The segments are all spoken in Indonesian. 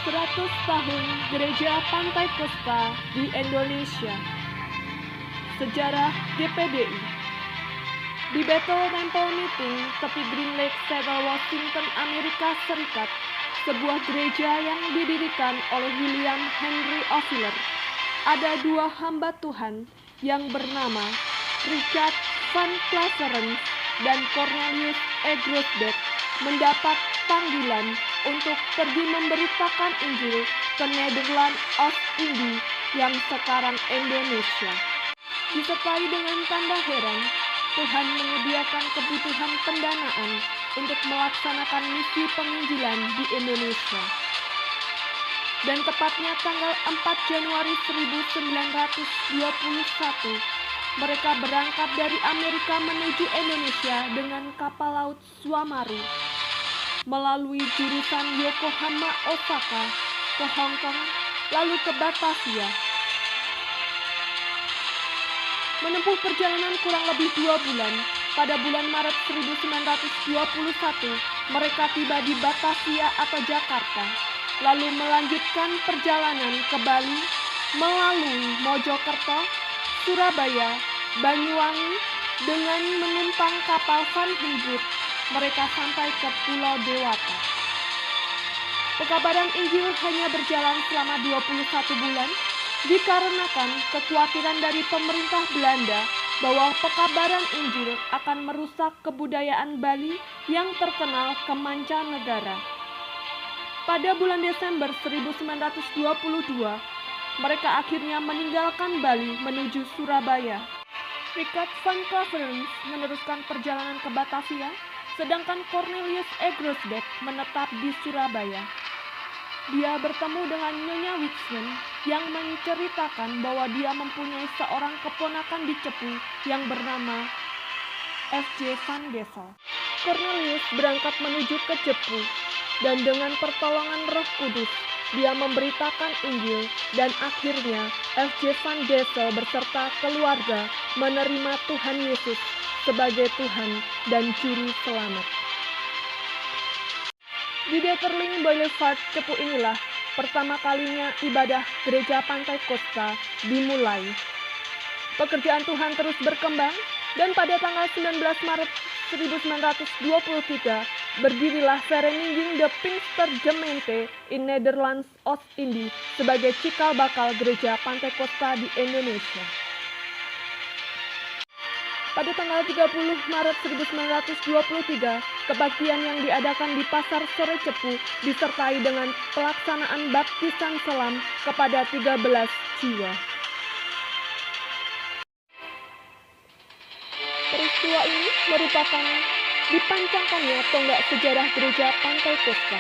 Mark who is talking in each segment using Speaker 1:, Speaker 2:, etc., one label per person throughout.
Speaker 1: 100 tahun Gereja Pantai Kosta di Indonesia. Sejarah GPDI. Di Bethel Temple Meeting, tepi Green Lake, Seattle, Washington, Amerika Serikat, sebuah gereja yang didirikan oleh William Henry Osler, ada dua hamba Tuhan yang bernama Richard Van Cleveland dan Cornelius E. Groesbeck mendapat panggilan untuk pergi memberitakan Injil ke Nederland Oost-Indie yang sekarang Indonesia. Disertai dengan tanda heran, Tuhan menyediakan kebutuhan pendanaan untuk melaksanakan misi penginjilan di Indonesia. Dan tepatnya tanggal 4 Januari 1921, mereka berangkat dari Amerika menuju Indonesia dengan kapal laut Suamaru, melalui jurusan Yokohama, Osaka, ke Hong Kong, lalu ke Batavia. Menempuh perjalanan kurang lebih 2 bulan, pada bulan Maret 1921, mereka tiba di Batavia atau Jakarta, lalu melanjutkan perjalanan ke Bali, melalui Mojokerto, Surabaya, Banyuwangi, dengan menumpang kapal Van Humboldt. Mereka sampai ke Pulau Dewata. Pekabaran Injil hanya berjalan selama 21 bulan dikarenakan kekhawatiran dari pemerintah Belanda bahwa pekabaran Injil akan merusak kebudayaan Bali yang terkenal ke mancanegara. Pada bulan Desember 1922, mereka akhirnya meninggalkan Bali menuju Surabaya. Richard Van Cleveland meneruskan perjalanan ke Batavia, sedangkan Cornelius E. Groesbeck menetap di Surabaya. Dia bertemu dengan Nyonya Wixman yang menceritakan bahwa dia mempunyai seorang keponakan di Cepu yang bernama F.J. Van Gessel. Cornelius berangkat menuju ke Cepu, dan dengan pertolongan Roh Kudus, dia memberitakan Injil, dan akhirnya F.J. Van Gessel beserta keluarga menerima Tuhan Yesus sebagai Tuhan dan Juru Selamat. Di Detterling Boulevard, Cepu inilah pertama kalinya ibadah Gereja Pantai Kosta dimulai. Pekerjaan Tuhan terus berkembang, dan pada tanggal 19 Maret 1923 berdirilah Vereniging de Pinkstergemeente in Nederlands Oost-Indie sebagai cikal bakal Gereja Pantai Kosta di Indonesia. Pada tanggal 30 Maret 1923, kebaktian yang diadakan di Pasar Sore Cepu disertai dengan pelaksanaan baptisan selam kepada 13 jiwa. Peristiwa ini merupakan dipancangkannya tonggak sejarah Gereja Pantai Kosta.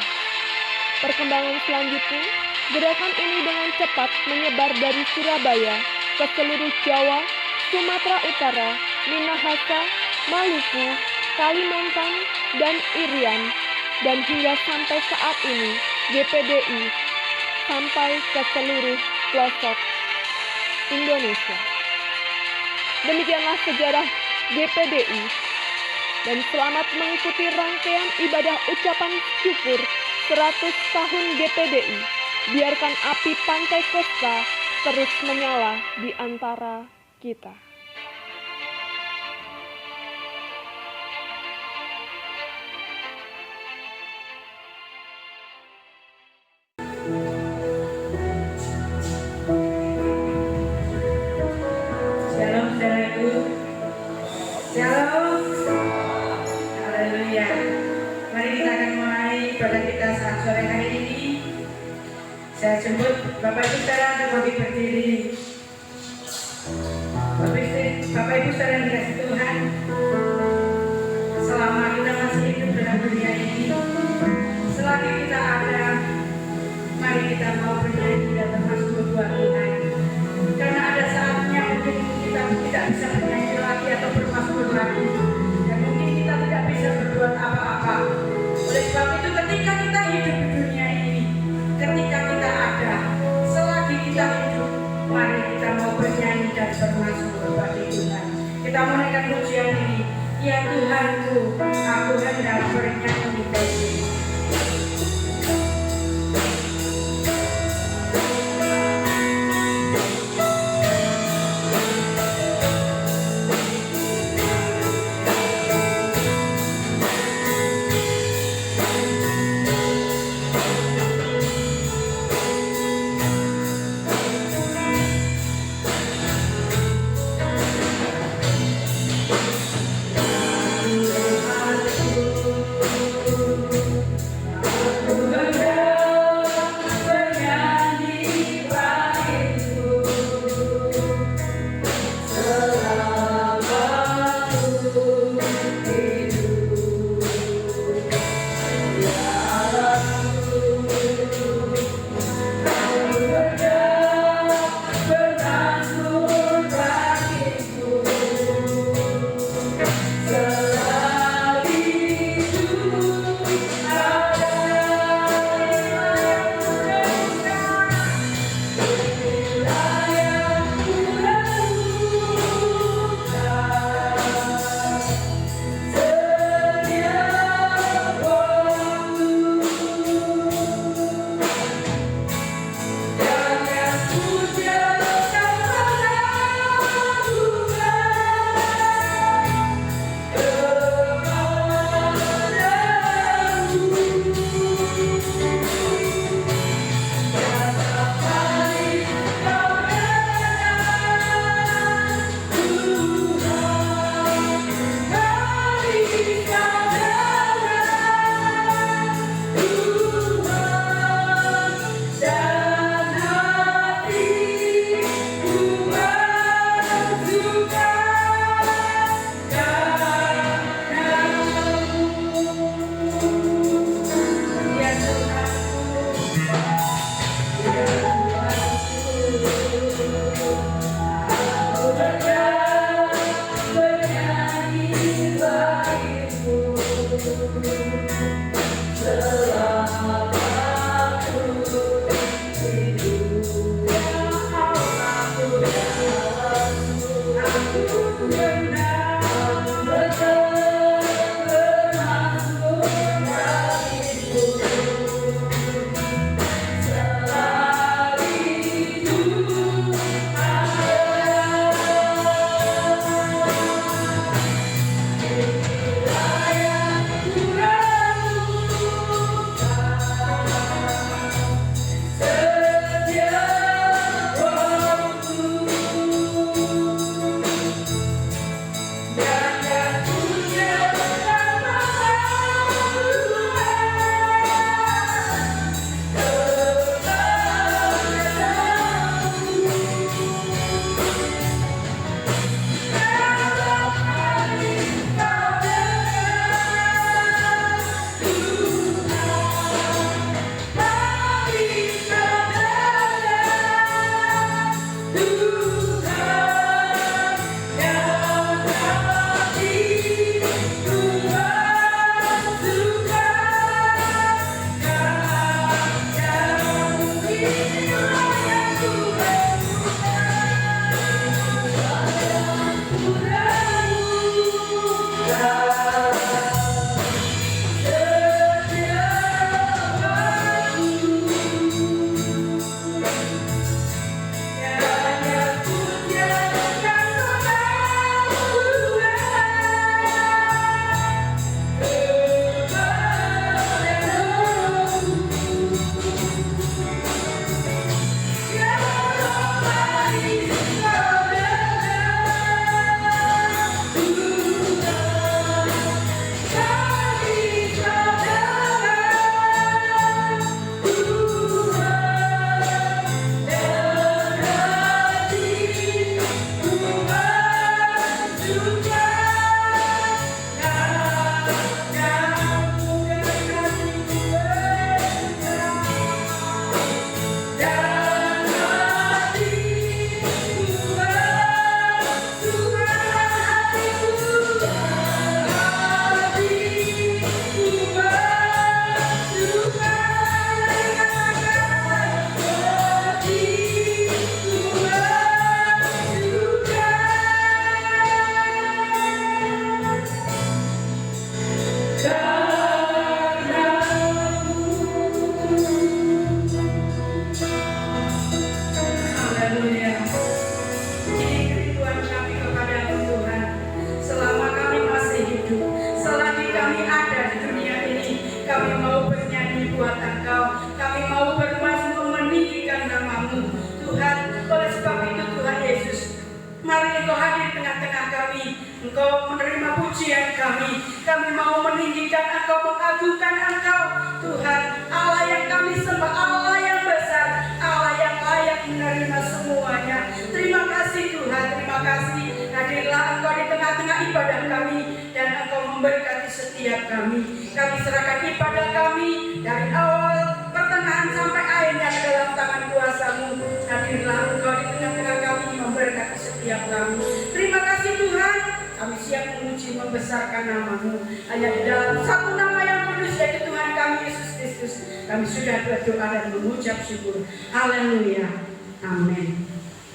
Speaker 1: Perkembangan selanjutnya, gerakan ini dengan cepat menyebar dari Surabaya ke seluruh Jawa, Sumatera Utara, Minahasa, Maluku, Kalimantan, dan Irian, dan hingga sampai saat ini GPDI sampai ke seluruh pelosok Indonesia. Demikianlah sejarah GPDI, dan selamat mengikuti rangkaian ibadah ucapan syukur 100 tahun GPDI. Biarkan api Pantai Kosta terus menyala di antara kita.
Speaker 2: Shalom saudaraku. Shalom. Haleluya. Mari kita akan mulai ibadah kita saat sore hari ini. Saya jemput Bapak Ibu saudara untuk bagi berdiri. Bapak Ibu saudara yang dikasihi Tuhan, selama kita masih hidup dalam dunia ini, selagi kita ada, mari kita mau bernyanyi dan bermasmur buat Tuhan. Karena ada saatnya mungkin kita tidak bisa bernyanyi lagi atau bermasmur lagi, dan mungkin kita tidak bisa berbuat apa-apa. Oleh sebab itu, ketika kita hidup di dunia ini, ketika kita ada, selagi kita hidup, mari kita mau bernyanyi dan bermasmur bagi Tuhan. Kita menaikkan pujian ini, ya Tuhanku, aku hendak bernyanyi bagimu. Engkau menerima pujian kami. Kami mau meninggikan Engkau, mengagungkan Engkau, Tuhan. Allah yang kami sembah, Allah yang besar, Allah yang layak menerima semuanya. Terima kasih Tuhan, terima kasih. Hadirlah Engkau di tengah-tengah ibadah kami, dan Engkau memberkati setiap kami. Kami serahkan ibadah kami dari awal, pertengahan sampai akhirnya ke dalam tangan kuasa-Mu. Hadirlah Engkau di tengah-tengah kami, memberkati setiap kami. Terima kasih Tuhan. Kami siap memuji, membesarkan nama-Mu. Hanya di dalam satu nama yang kudus, yaitu Tuhan kami Yesus Kristus, kami sudah berdoa dan mengucap syukur. Haleluya. Amin.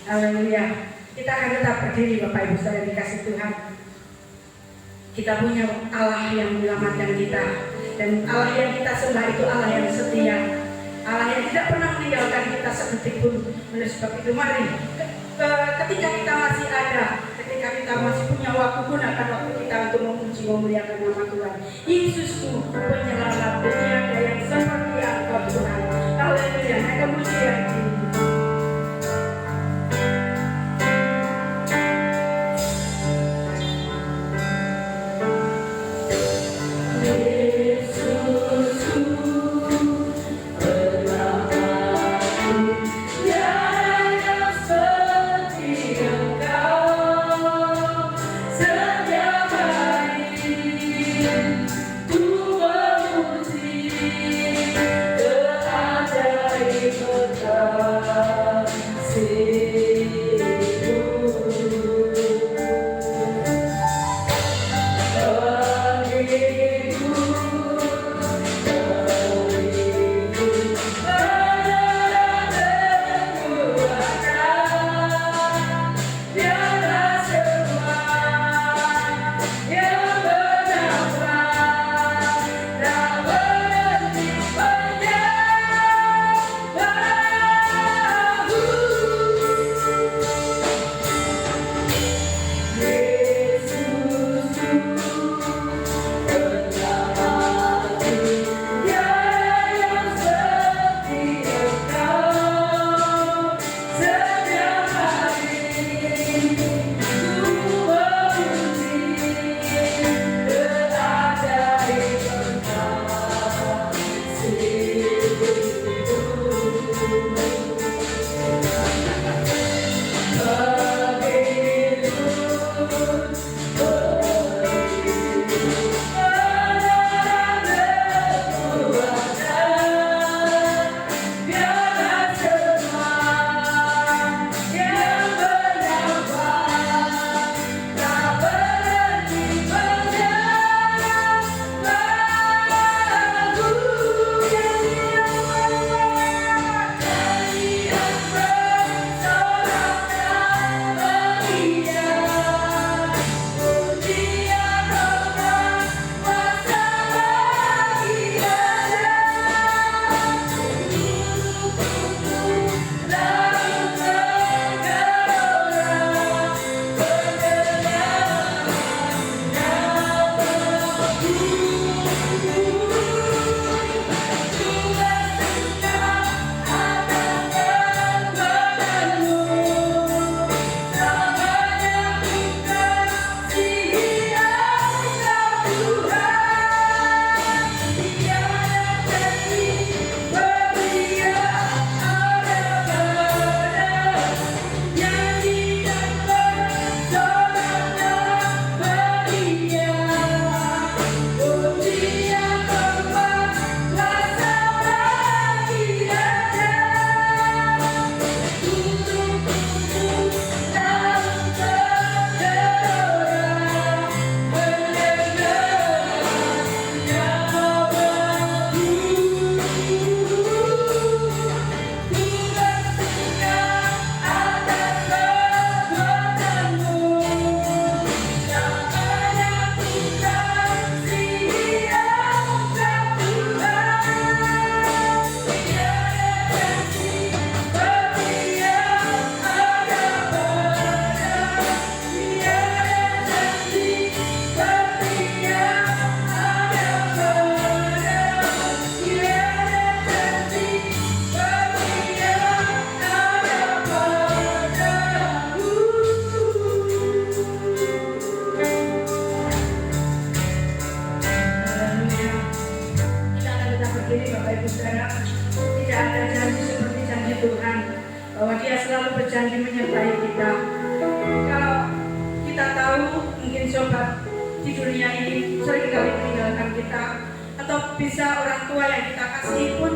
Speaker 2: Haleluya. Kita akan tetap berdiri, Bapak Ibu saudara dikasih Tuhan. Kita punya Allah yang menyelamatkan kita, dan Allah yang kita sembah itu Allah yang setia, Allah yang tidak pernah meninggalkan kita sedetik pun. Oleh sebab itu mari, ketika kita masih ada, ketika kita masih punya waktu, gunakan waktu kita untuk memuji, memuliakan nama Tuhan. Yesusku, penyelamat, tiada yang seperti Engkau Tuhan. Haleluya. Akan pujian ini.
Speaker 3: Setiap hari ku memuji
Speaker 2: selalu berjanji menyertai kita. Kalau kita tahu mungkin sobat di dunia ini seringkali meninggalkan kita, atau bisa orang tua yang kita kasihi pun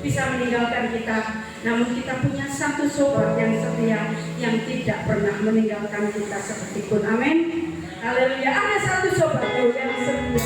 Speaker 2: bisa meninggalkan kita. Namun kita punya satu sobat yang setia, yang tidak pernah meninggalkan kita seperti pun. Amin. Haleluya. Ada satu sobatku yang setia.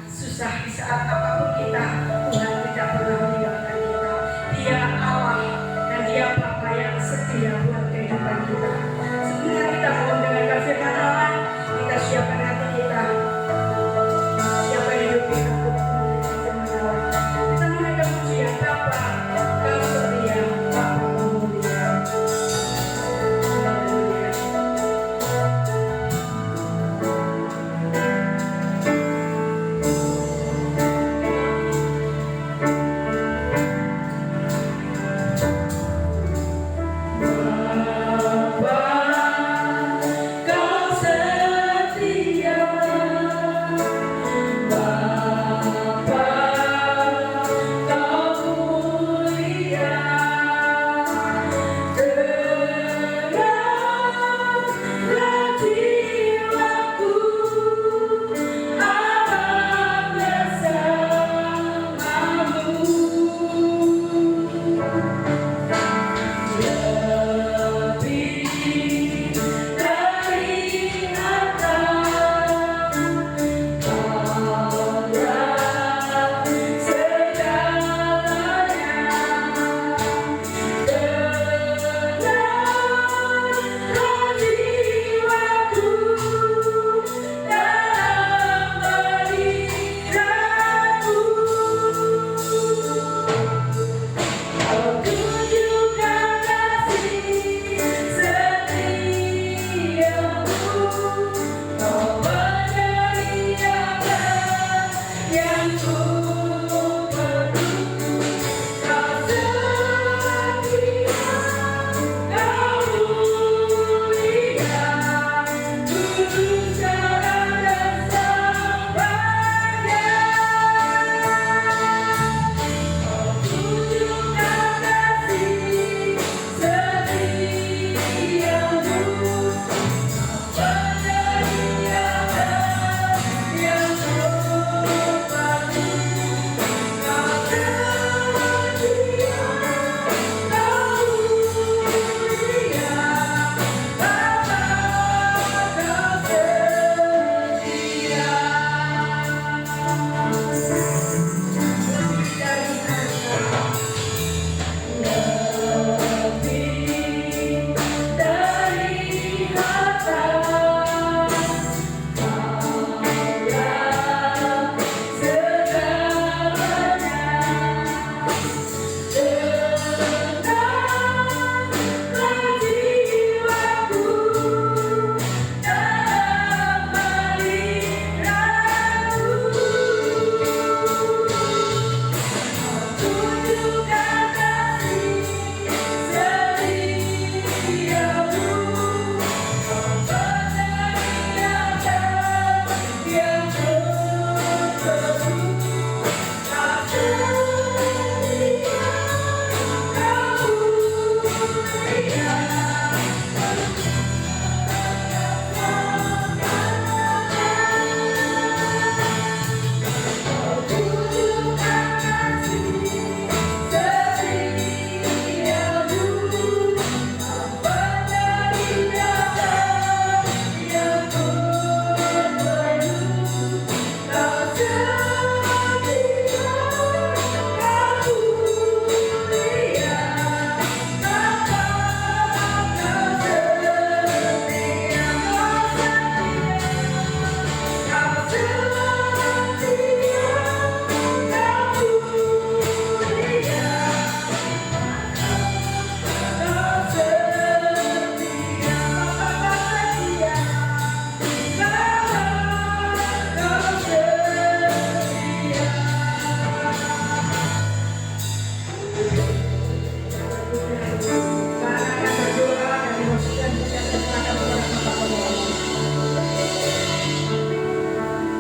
Speaker 2: Susah, di saat apapun kita, Tuhan tidak pernah meninggalkan kita. Dia Allah dan Dia Bapa yang setia buat kehidupan kita. Sebentar kita mau mendengarkan firman Allah, kita siapkan hati kita, siapkan hidup kita untuk mendengarkan firman Allah. Kita mendengarkan pujian Bapa, Kau setia, Bapa mulia. Haleluya.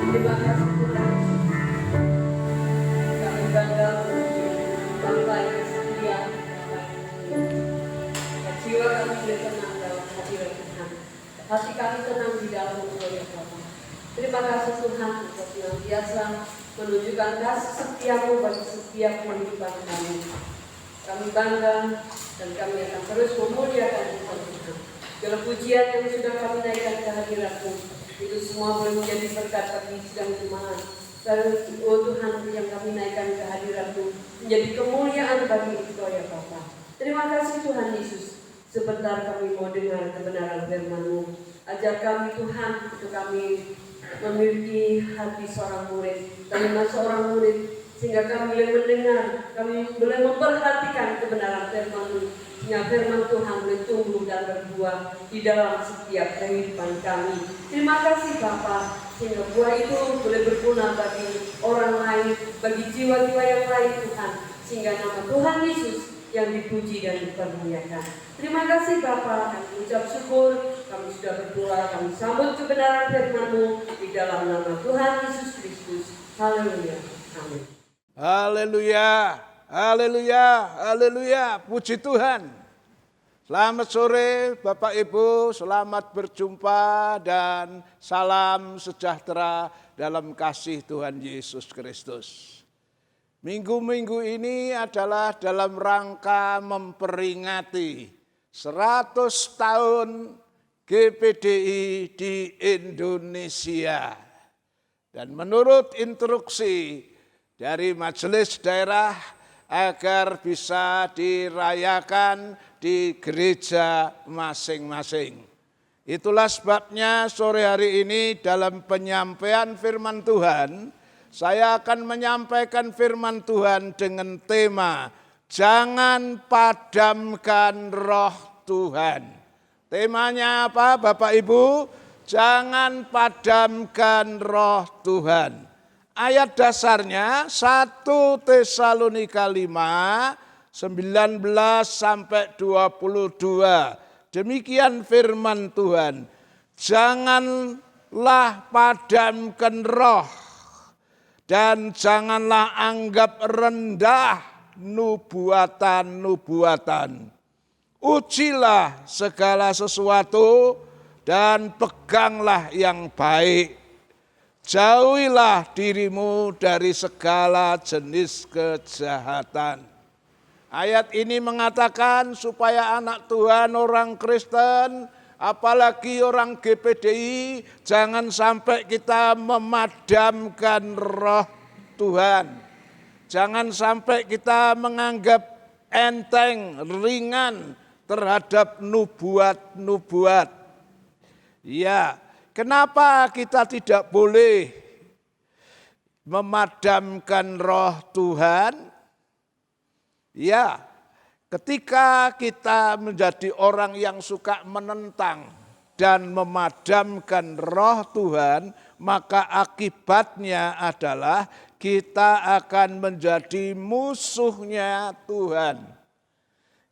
Speaker 2: Terima kasih Tuhan. Kami bangga bangsa yang setia. Jiwa kami boleh tenang dalam hadirat Tuhan. Hati kami tenang di dalam Engkau ya Bapa. Terima kasih Tuhan untuk senantiasa menunjukkan kasih setiamu bagi setiap kehidupan kami. Kami bangga dan kami akan terus memuliakan Tuhan. Dalam pujian yang sudah kami naikkan ke hadirat-Mu, itu semua boleh menjadi berkat bagi sidang jemaat. Dan oh Tuhan, yang kami naikkan ke hadirat-Mu menjadi kemuliaan bagi Engkau ya Bapa. Terima kasih Tuhan Yesus. Sebentar kami mau dengar kebenaran firman-Mu. Ajar kami Tuhan untuk kami memiliki hati seorang murid, kalimat seorang murid, sehingga kami boleh mendengar, kami boleh memperhatikan kebenaran firman-Mu, sehingga firman Tuhan boleh tumbuh dan berbuah di dalam setiap kehidupan kami. Terima kasih Bapa, sehingga buah itu boleh berguna bagi orang lain, bagi jiwa-jiwa yang lain Tuhan, sehingga nama Tuhan Yesus yang dipuji dan dipermuliakan. Terima kasih Bapa, kami ucap syukur, kami sudah berdoa, kami sambut kebenaran firman-Mu di dalam nama Tuhan Yesus Kristus. Haleluya. Amin.
Speaker 3: Haleluya, haleluya, haleluya, puji Tuhan. Selamat sore Bapak Ibu, selamat berjumpa dan salam sejahtera dalam kasih Tuhan Yesus Kristus. Minggu-minggu ini adalah dalam rangka memperingati 100 tahun GPDI di Indonesia. Dan menurut instruksi dari majelis daerah agar bisa dirayakan di gereja masing-masing. Itulah sebabnya sore hari ini dalam penyampaian firman Tuhan, saya akan menyampaikan firman Tuhan dengan tema Jangan Padamkan Roh Tuhan. Temanya apa Bapak Ibu? Jangan padamkan roh Tuhan. Ayat dasarnya 1 Tesalonika 5, 19 sampai 22. Demikian firman Tuhan. Janganlah padamkan roh dan janganlah anggap rendah nubuatan-nubuatan. Ujilah segala sesuatu dan peganglah yang baik. Jauhilah dirimu dari segala jenis kejahatan. Ayat ini mengatakan supaya anak Tuhan, orang Kristen, apalagi orang GPDI, jangan sampai kita memadamkan roh Tuhan. Jangan sampai kita menganggap enteng, ringan terhadap nubuat-nubuat. Ya, kenapa kita tidak boleh memadamkan roh Tuhan? Ya, ketika kita menjadi orang yang suka menentang dan memadamkan roh Tuhan, maka akibatnya adalah kita akan menjadi musuhnya Tuhan.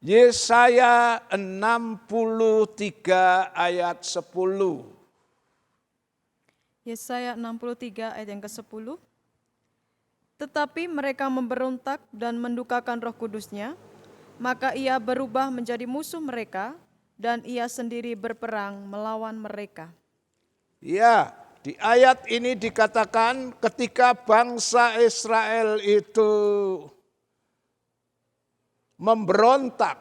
Speaker 3: Yesaya 63 ayat 10.
Speaker 4: Yesaya 63 ayat yang ke-10. Tetapi mereka memberontak dan mendukakan Roh Kudusnya, maka ia berubah menjadi musuh mereka dan ia sendiri berperang melawan mereka.
Speaker 3: Ya, di ayat ini dikatakan ketika bangsa Israel itu memberontak,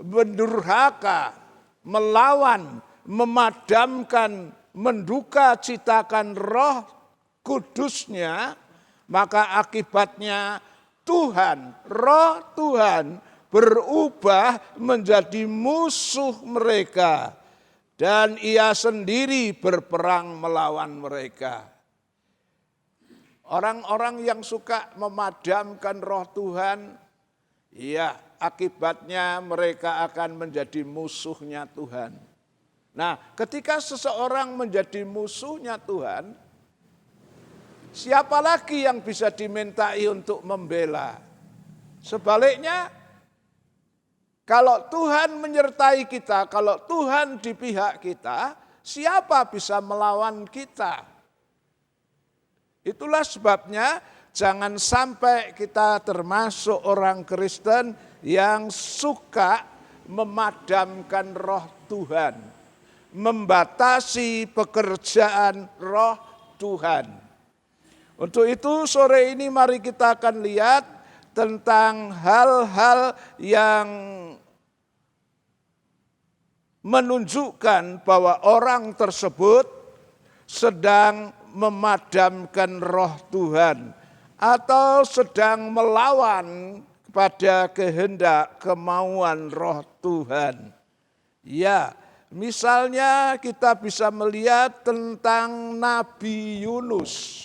Speaker 3: mendurhaka, melawan, memadamkan, menduka citakan roh kudusnya, maka akibatnya Tuhan, roh Tuhan berubah menjadi musuh mereka dan ia sendiri berperang melawan mereka. Orang-orang yang suka memadamkan roh Tuhan, ya, akibatnya mereka akan menjadi musuhnya Tuhan. Nah, ketika seseorang menjadi musuhnya Tuhan, siapa lagi yang bisa dimintai untuk membela? Sebaliknya, kalau Tuhan menyertai kita, kalau Tuhan di pihak kita, siapa bisa melawan kita? Itulah sebabnya jangan sampai kita termasuk orang Kristen yang suka memadamkan roh Tuhan, membatasi pekerjaan roh Tuhan. Untuk itu sore ini mari kita akan lihat tentang hal-hal yang menunjukkan bahwa orang tersebut sedang memadamkan roh Tuhan atau sedang melawan pada kehendak kemauan roh Tuhan. Ya, misalnya kita bisa melihat tentang Nabi Yunus.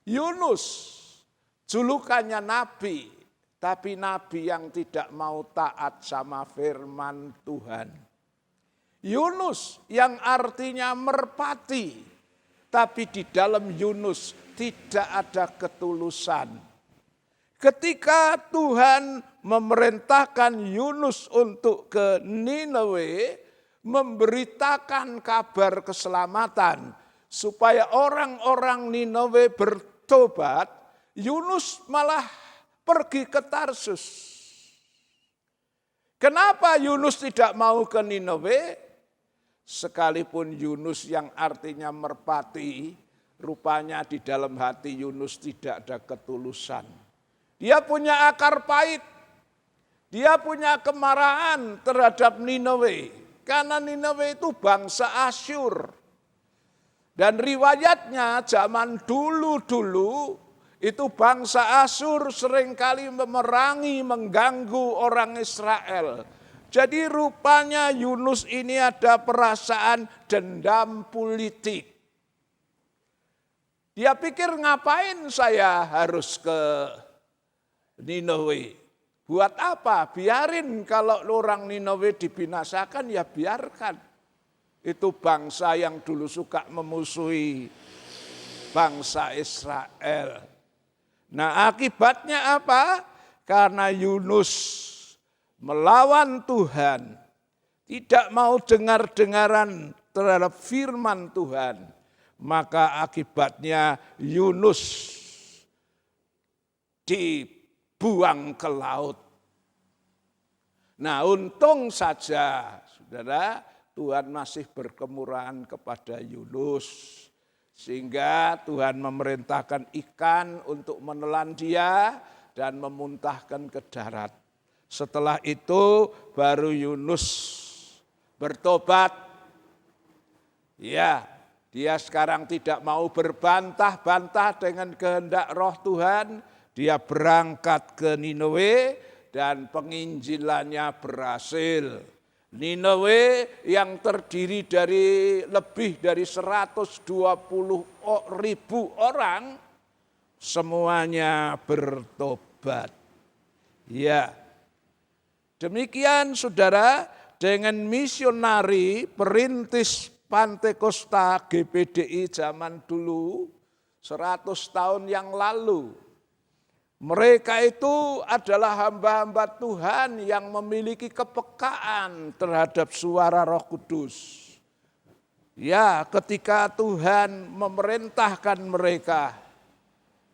Speaker 3: Yunus julukannya nabi, tapi nabi yang tidak mau taat sama firman Tuhan. Yunus yang artinya merpati, tapi di dalam Yunus tidak ada ketulusan. Ketika Tuhan memerintahkan Yunus untuk ke Ninawe, memberitakan kabar keselamatan, supaya orang-orang Ninawe bertobat, Yunus malah pergi ke Tarsus. Kenapa Yunus tidak mau ke Ninawe? Sekalipun Yunus yang artinya merpati, rupanya di dalam hati Yunus tidak ada ketulusan. Dia punya akar pahit, dia punya kemarahan terhadap Ninawe. Karena Ninawe itu bangsa Asyur. Dan riwayatnya zaman dulu-dulu itu bangsa Asyur seringkali memerangi, mengganggu orang Israel. Jadi rupanya Yunus ini ada perasaan dendam politik. Dia pikir ngapain saya harus ke Ninawe? Buat apa? Biarin kalau orang Ninawe dibinasakan ya biarkan. Itu bangsa yang dulu suka memusuhi bangsa Israel. Nah akibatnya apa? Karena Yunus melawan Tuhan, tidak mau dengar-dengaran terhadap firman Tuhan, maka akibatnya Yunus dibuang ke laut. Nah untung saja, saudara, Tuhan masih berkemurahan kepada Yunus, sehingga Tuhan memerintahkan ikan untuk menelan dia dan memuntahkan ke darat. Setelah itu baru Yunus bertobat. Ya, dia sekarang tidak mau berbantah-bantah dengan kehendak roh Tuhan. Dia berangkat ke Ninawe dan penginjilannya berhasil. Ninawe yang terdiri dari lebih dari 120.000 orang, semuanya bertobat. Ya. Demikian saudara, dengan misionari perintis Pantekosta GPDI zaman dulu 100 tahun yang lalu. Mereka itu adalah hamba-hamba Tuhan yang memiliki kepekaan terhadap suara Roh Kudus. Ya, ketika Tuhan memerintahkan mereka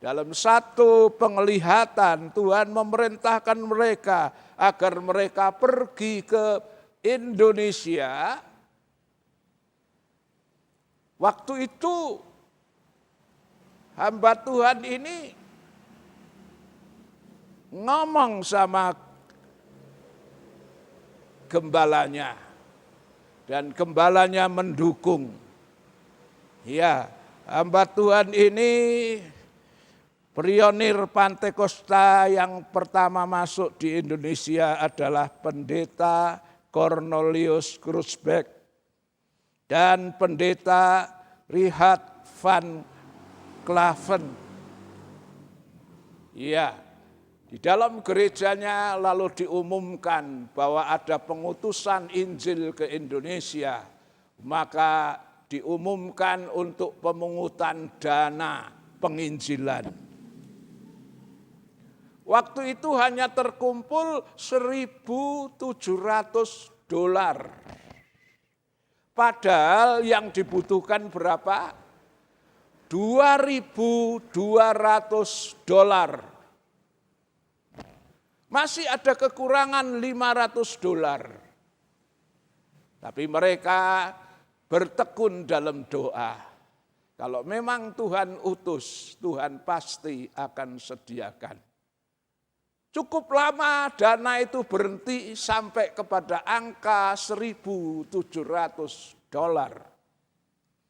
Speaker 3: dalam satu penglihatan, Tuhan memerintahkan mereka agar mereka pergi ke Indonesia. Waktu itu hamba Tuhan ini ngomong sama gembalanya dan gembalanya mendukung. Ya, hamba Tuhan ini pionir Pantekosta yang pertama masuk di Indonesia adalah Pendeta Cornelius Krusbeck dan Pendeta Richard van Klaven. Ya, di dalam gerejanya lalu diumumkan bahwa ada pengutusan Injil ke Indonesia, maka diumumkan untuk pemungutan dana penginjilan. Waktu itu hanya terkumpul $1.700. Padahal yang dibutuhkan berapa? $2.200. Masih ada kekurangan $500. Tapi mereka bertekun dalam doa. Kalau memang Tuhan utus, Tuhan pasti akan sediakan. Cukup lama dana itu berhenti sampai kepada angka $1.700.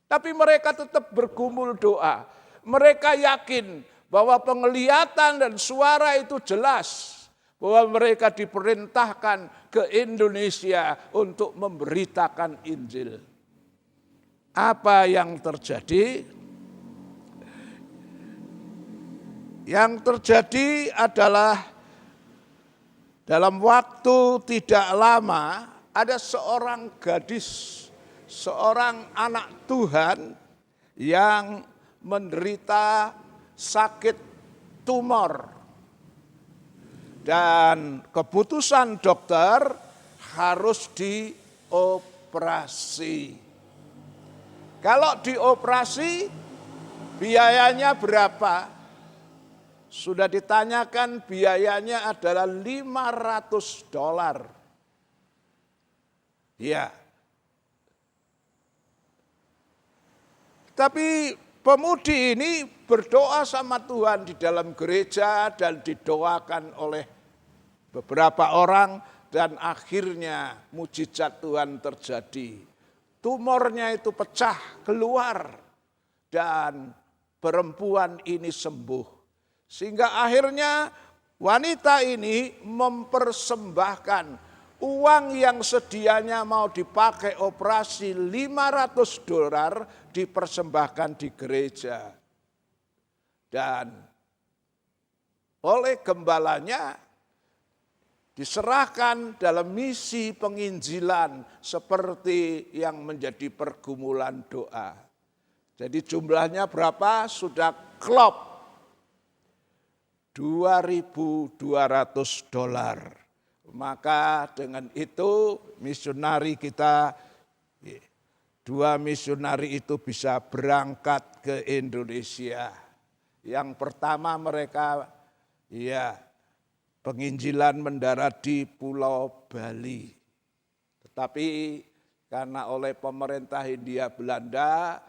Speaker 3: Tapi mereka tetap bergumul doa. Mereka yakin bahwa penglihatan dan suara itu jelas. Bahwa mereka diperintahkan ke Indonesia untuk memberitakan Injil. Apa yang terjadi? Yang terjadi adalah dalam waktu tidak lama ada seorang gadis, seorang anak Tuhan yang menderita sakit tumor. Dan keputusan dokter harus dioperasi. Kalau dioperasi biayanya berapa? Sudah ditanyakan, biayanya adalah $500. Ya. Tapi pemudi ini berdoa sama Tuhan di dalam gereja dan didoakan oleh beberapa orang dan akhirnya mujizat Tuhan terjadi. Tumornya itu pecah keluar dan perempuan ini sembuh. Sehingga akhirnya wanita ini mempersembahkan uang yang sedianya mau dipakai operasi $500 dipersembahkan di gereja. Dan oleh gembalanya diserahkan dalam misi penginjilan seperti yang menjadi pergumulan doa. Jadi jumlahnya berapa? Sudah klop $2.200. Maka dengan itu misionari kita, 2 misionari itu bisa berangkat ke Indonesia. Yang pertama mereka penginjilan mendarat di Pulau Bali. Tetapi karena oleh pemerintah Hindia Belanda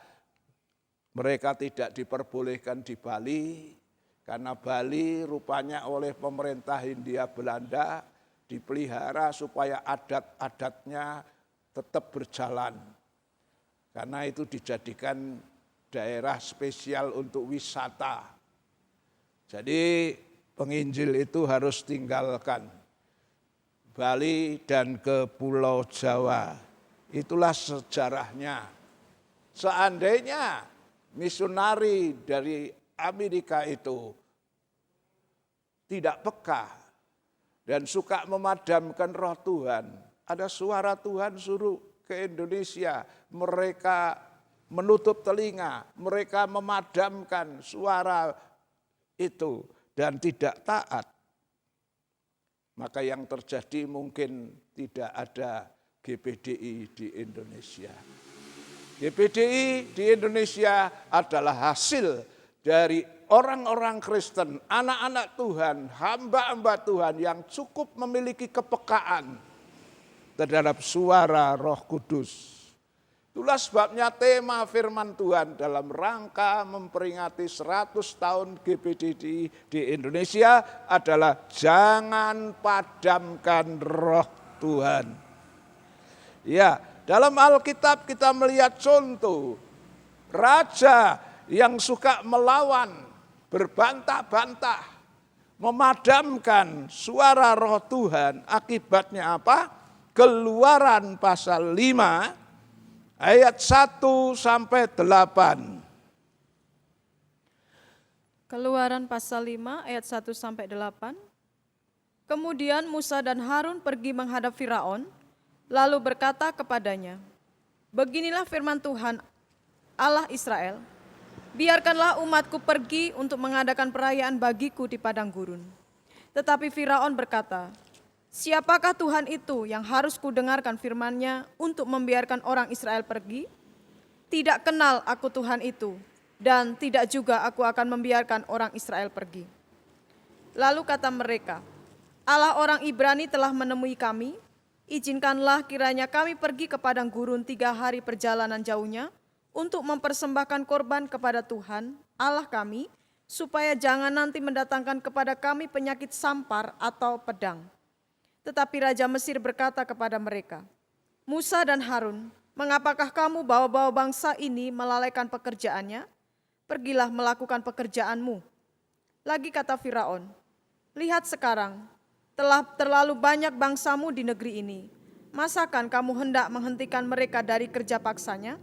Speaker 3: mereka tidak diperbolehkan di Bali. Karena Bali rupanya oleh pemerintah Hindia Belanda dipelihara supaya adat-adatnya tetap berjalan. Karena itu dijadikan daerah spesial untuk wisata. Jadi penginjil itu harus tinggalkan Bali dan ke Pulau Jawa. Itulah sejarahnya. Seandainya misionari dari Amerika itu tidak peka dan suka memadamkan roh Tuhan. Ada suara Tuhan suruh ke Indonesia, mereka menutup telinga, mereka memadamkan suara itu dan tidak taat. Maka yang terjadi mungkin tidak ada GPDI di Indonesia. GPDI di Indonesia adalah hasil dari orang-orang Kristen, anak-anak Tuhan, hamba-hamba Tuhan yang cukup memiliki kepekaan terhadap suara Roh Kudus. Itulah sebabnya tema firman Tuhan dalam rangka memperingati 100 tahun GPDI di Indonesia adalah jangan padamkan roh Tuhan. Ya, dalam Alkitab kita melihat contoh raja yang suka melawan, berbantah-bantah, memadamkan suara roh Tuhan. Akibatnya apa? Keluaran pasal 5 ayat 1 sampai 8.
Speaker 4: Keluaran pasal 5 ayat 1 sampai 8. Kemudian Musa dan Harun pergi menghadap Firaun, lalu berkata kepadanya, "Beginilah firman Tuhan Allah Israel, biarkanlah umatku pergi untuk mengadakan perayaan bagiku di padang gurun." Tetapi Firaun berkata, "Siapakah Tuhan itu yang harus kudengarkan firman-Nya untuk membiarkan orang Israel pergi? Tidak kenal aku Tuhan itu, dan tidak juga aku akan membiarkan orang Israel pergi." Lalu kata mereka, "Allah orang Ibrani telah menemui kami, izinkanlah kiranya kami pergi ke padang gurun 3 hari perjalanan jauhnya untuk mempersembahkan korban kepada Tuhan, Allah kami, supaya jangan nanti mendatangkan kepada kami penyakit sampar atau pedang." Tetapi Raja Mesir berkata kepada mereka, "Musa dan Harun, mengapakah kamu bawa-bawa bangsa ini melalaikan pekerjaannya? Pergilah melakukan pekerjaanmu." Lagi kata Firaun, "Lihat sekarang, telah terlalu banyak bangsamu di negeri ini. Masakan kamu hendak menghentikan mereka dari kerja paksanya?"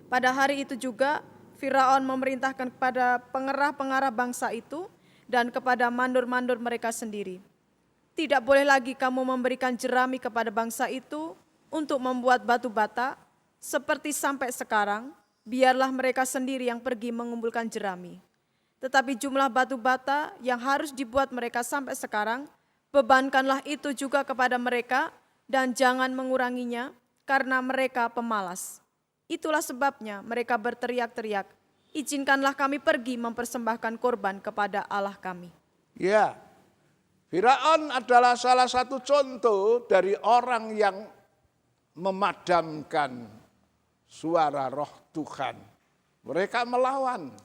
Speaker 4: Pada hari itu juga Firaun memerintahkan kepada pengarah-pengarah bangsa itu dan kepada mandor-mandor mereka sendiri, "Tidak boleh lagi kamu memberikan jerami kepada bangsa itu untuk membuat batu bata, seperti sampai sekarang, biarlah mereka sendiri yang pergi mengumpulkan jerami. Tetapi jumlah batu bata yang harus dibuat mereka sampai sekarang, bebankanlah itu juga kepada mereka dan jangan menguranginya, karena mereka pemalas. Itulah sebabnya mereka berteriak-teriak, 'Izinkanlah kami pergi mempersembahkan korban kepada Allah kami.'"
Speaker 3: Ya, Firaun adalah salah satu contoh dari orang yang memadamkan suara roh Tuhan. Mereka melawan.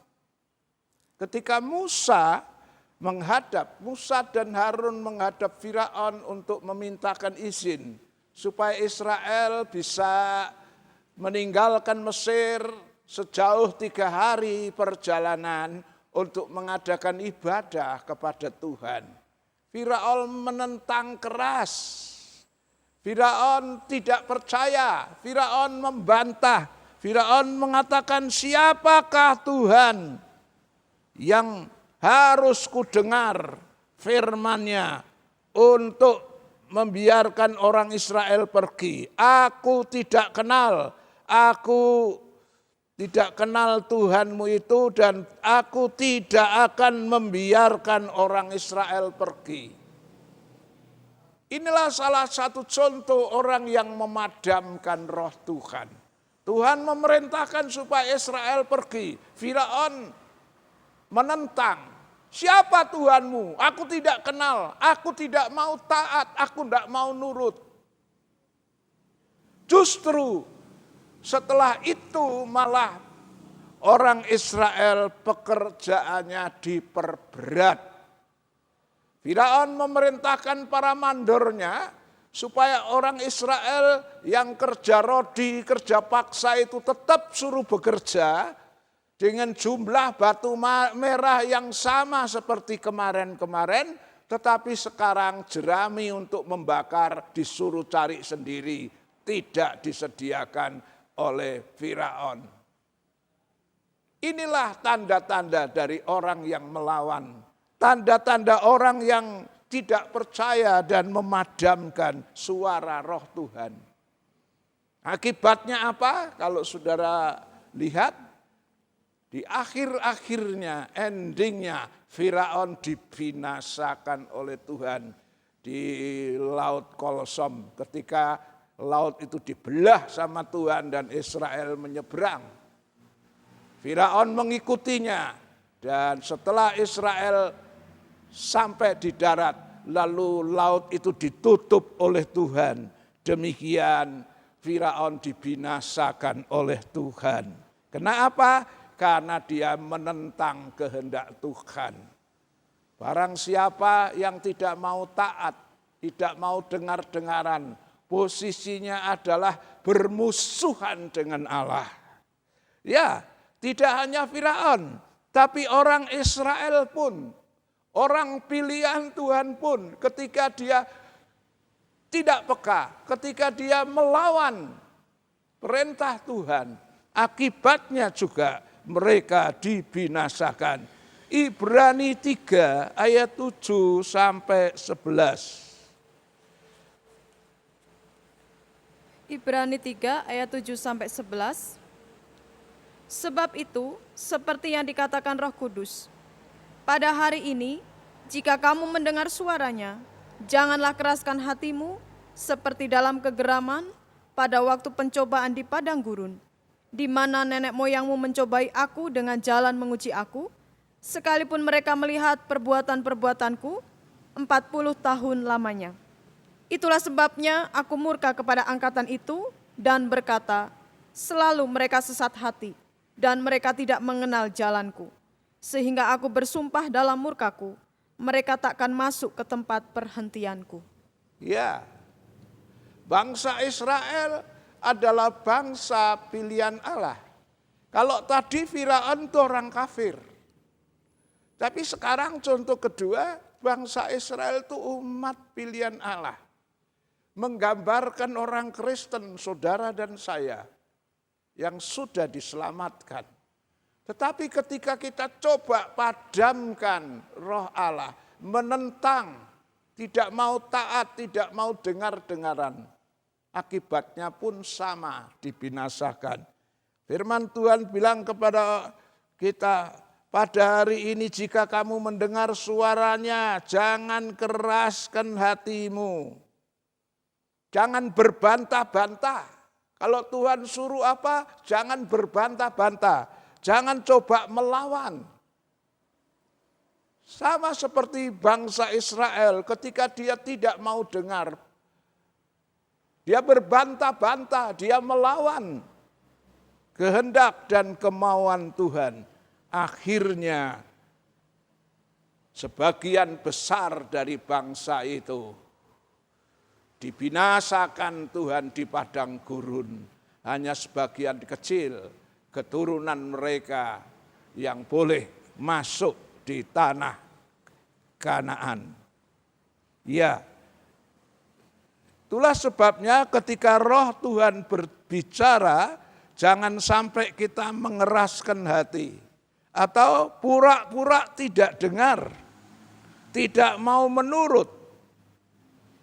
Speaker 3: Ketika Musa dan Harun menghadap Firaun untuk memintakan izin supaya Israel bisa meninggalkan Mesir sejauh 3 hari perjalanan untuk mengadakan ibadah kepada Tuhan. Firaun menentang keras. Firaun tidak percaya, Firaun membantah, Firaun mengatakan, "Siapakah Tuhan yang harus kudengar firman-Nya untuk membiarkan orang Israel pergi? Aku tidak kenal Tuhanmu itu dan aku tidak akan membiarkan orang Israel pergi." Inilah salah satu contoh orang yang memadamkan roh Tuhan. Tuhan memerintahkan supaya Israel pergi. Firaun menentang. "Siapa Tuhanmu? Aku tidak kenal, aku tidak mau taat, aku tidak mau nurut." Justru setelah itu malah orang Israel pekerjaannya diperberat. Firaun memerintahkan para mandornya supaya orang Israel yang kerja rodi, kerja paksa itu tetap suruh bekerja dengan jumlah batu merah yang sama seperti kemarin-kemarin, tetapi sekarang jerami untuk membakar disuruh cari sendiri, tidak disediakan oleh Firaun. Inilah tanda-tanda dari orang yang melawan. Tanda-tanda orang yang tidak percaya dan memadamkan suara roh Tuhan. Akibatnya apa? Kalau saudara lihat, di akhir-akhirnya, endingnya, Firaun dibinasakan oleh Tuhan di Laut Kolsom. Ketika laut itu dibelah sama Tuhan dan Israel menyeberang. Firaun mengikutinya dan setelah Israel sampai di darat, lalu laut itu ditutup oleh Tuhan. Demikian Firaun dibinasakan oleh Tuhan. Kenapa? Karena dia menentang kehendak Tuhan. Barang siapa yang tidak mau taat, tidak mau dengar-dengaran, posisinya adalah bermusuhan dengan Allah. Ya, tidak hanya Firaun, tapi orang Israel pun, orang pilihan Tuhan pun, ketika dia tidak peka, ketika dia melawan perintah Tuhan, akibatnya juga mereka dibinasakan. Ibrani 3 ayat 7 sampai 11.
Speaker 4: Ibrani 3 ayat 7 sampai 11. "Sebab itu, seperti yang dikatakan Roh Kudus, pada hari ini, jika kamu mendengar suaranya, janganlah keraskan hatimu seperti dalam kegeraman pada waktu pencobaan di padang gurun. di mana nenek moyangmu mencobai aku dengan jalan menguji aku, sekalipun mereka melihat perbuatan-perbuatanku 40 tahun lamanya. Itulah sebabnya aku murka kepada angkatan itu dan berkata, selalu mereka sesat hati dan mereka tidak mengenal jalanku. Sehingga aku bersumpah dalam murkaku, mereka takkan masuk ke tempat perhentianku.
Speaker 3: Ya, bangsa Israel adalah bangsa pilihan Allah. Kalau tadi Firaun itu orang kafir. Tapi sekarang contoh kedua, bangsa Israel itu umat pilihan Allah. Menggambarkan orang Kristen, saudara dan saya, yang sudah diselamatkan. Tetapi ketika kita coba padamkan roh Allah, menentang, tidak mau taat, tidak mau dengar-dengaran, akibatnya pun sama, dibinasakan. Firman Tuhan bilang kepada kita, pada hari ini jika kamu mendengar suaranya, jangan keraskan hatimu. Jangan berbantah-bantah. Kalau Tuhan suruh apa, jangan berbantah-bantah. Jangan coba melawan. Sama seperti bangsa Israel ketika dia tidak mau dengar. Dia berbantah-bantah, dia melawan kehendak dan kemauan Tuhan. Akhirnya sebagian besar dari bangsa itu dibinasakan Tuhan di padang gurun. Hanya sebagian kecil keturunan mereka yang boleh masuk di tanah Kanaan. Ya, itulah sebabnya ketika roh Tuhan berbicara, jangan sampai kita mengeraskan hati. Atau pura-pura tidak dengar, tidak mau menurut.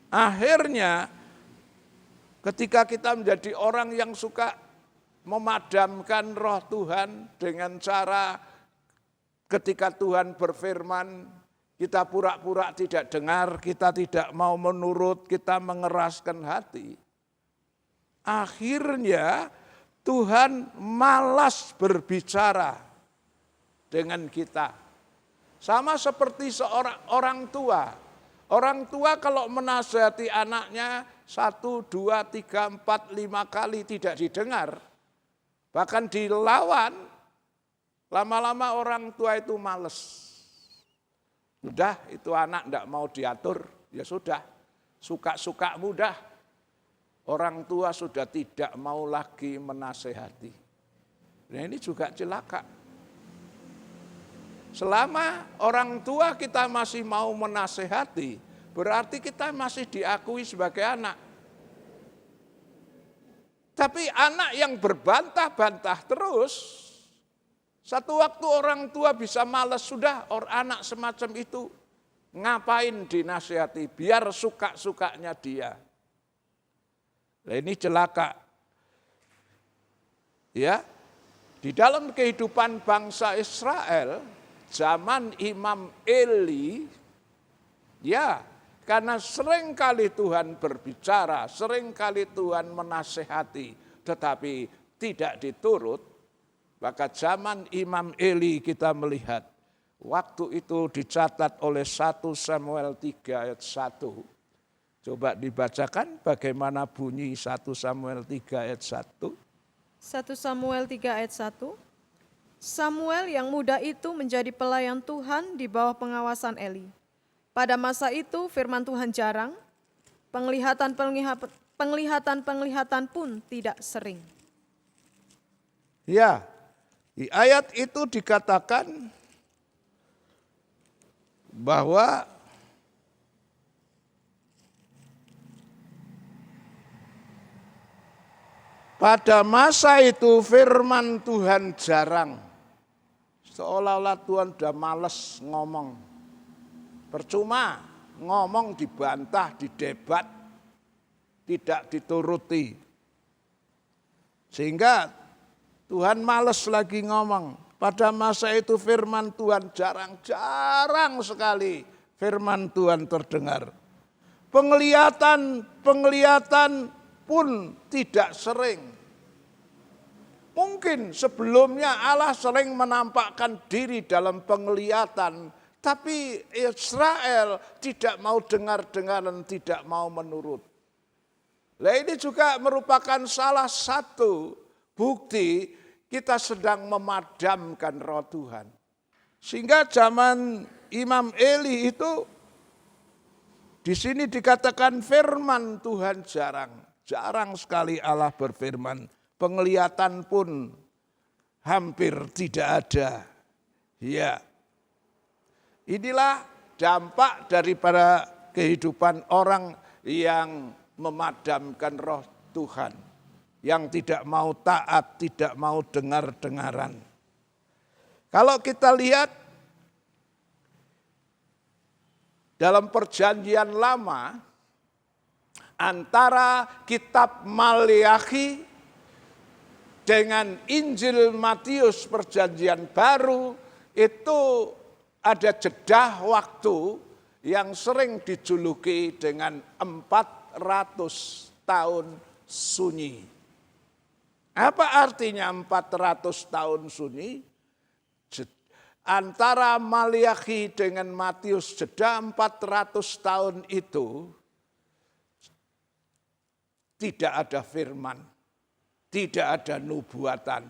Speaker 3: Akhirnya ketika kita menjadi orang yang suka memadamkan roh Tuhan dengan cara ketika Tuhan berfirman, kita pura-pura tidak dengar, kita tidak mau menurut, kita mengeraskan hati. Akhirnya Tuhan malas berbicara dengan kita. Sama seperti seorang orang tua. Orang tua kalau menasihati anaknya 1, 2, 3, 4, 5 kali tidak didengar, bahkan dilawan, lama-lama orang tua itu males. Sudah, itu anak tidak mau diatur, ya sudah, suka-suka mudah. Orang tua sudah tidak mau lagi menasehati. Nah ini juga celaka. Selama orang tua kita masih mau menasehati, berarti kita masih diakui sebagai anak. Tapi anak yang berbantah-bantah terus, satu waktu orang tua bisa malas, sudah anak semacam itu ngapain dinasehati, biar suka-sukanya dia. Nah ini celaka. Ya, di dalam kehidupan bangsa Israel, zaman Imam Eli, ya karena seringkali Tuhan berbicara, seringkali Tuhan menasehati, tetapi tidak diturut, maka zaman Imam Eli kita melihat, waktu itu dicatat oleh 1 Samuel 3 ayat 1. Coba dibacakan bagaimana bunyi 1 Samuel 3 ayat 1. 1
Speaker 4: Samuel 3 ayat 1. Samuel yang muda itu menjadi pelayan Tuhan di bawah pengawasan Eli. Pada masa itu firman Tuhan jarang, penglihatan pun tidak sering.
Speaker 3: Ya, di ayat itu dikatakan bahwa pada masa itu firman Tuhan jarang. Seolah-olah Tuhan sudah males ngomong. Percuma ngomong dibantah, didebat, tidak dituruti. Sehingga Tuhan males lagi ngomong. Pada masa itu firman Tuhan jarang sekali firman Tuhan terdengar. Penglihatan pun tidak sering. Mungkin sebelumnya Allah sering menampakkan diri dalam penglihatan, tapi Israel tidak mau dengar-dengar dan tidak mau menurut. Nah, ini juga merupakan salah satu bukti kita sedang memadamkan roh Tuhan. Sehingga zaman Imam Eli itu di sini dikatakan firman Tuhan jarang sekali Allah berfirman. Penglihatan pun hampir tidak ada. Ya. Inilah dampak daripada kehidupan orang yang memadamkan roh Tuhan. Yang tidak mau taat, tidak mau dengar-dengaran. Kalau kita lihat dalam perjanjian lama, antara kitab Maleakhi dengan Injil Matius perjanjian baru itu ada jeda waktu yang sering dijuluki dengan 400 tahun sunyi. Apa artinya 400 tahun sunyi? Antara Maleakhi dengan Matius jeda 400 tahun itu tidak ada firman. Tidak ada nubuatan,